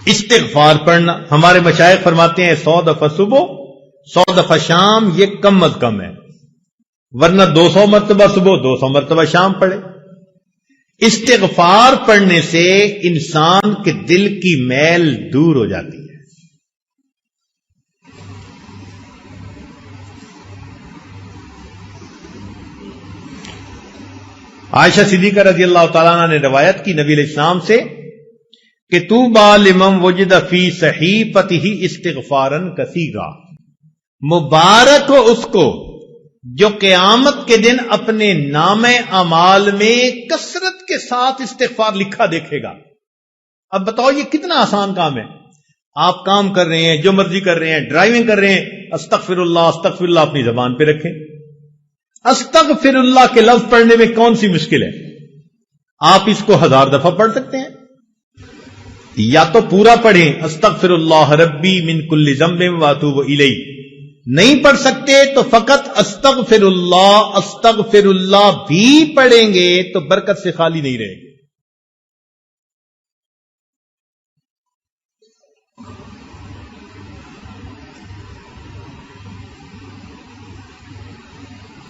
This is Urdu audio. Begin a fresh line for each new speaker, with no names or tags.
استغفار پڑھنا، ہمارے مشائخ فرماتے ہیں 100 دفعہ صبح 100 دفعہ شام، یہ کم از کم ہے، ورنہ 200 مرتبہ صبح 200 مرتبہ شام پڑھے۔ استغفار پڑھنے سے انسان کے دل کی میل دور ہو جاتی ہے۔ عائشہ صدیقہ رضی اللہ تعالیٰ عنہ نے روایت کی نبی علیہ السلام سے کہ طوبی لمن وجد فی صحیفتہ استغفارا کثیرا، مبارک ہو اس کو جو قیامت کے دن اپنے نامہ اعمال میں کثرت کے ساتھ استغفار لکھا دیکھے گا۔ اب بتاؤ یہ کتنا آسان کام ہے۔ آپ کام کر رہے ہیں، جو مرضی کر رہے ہیں، ڈرائیونگ کر رہے ہیں، استغفر اللہ اپنی زبان پہ رکھیں۔ استغفر اللہ کے لفظ پڑھنے میں کون سی مشکل ہے؟ آپ اس کو 1000 دفعہ پڑھ سکتے ہیں، یا تو پورا پڑھیں استغفر اللہ ربی من کل ذنب واتوب الیہ، نہیں پڑھ سکتے تو فقط استغفر اللہ بھی پڑھیں گے تو برکت سے خالی نہیں رہے گی۔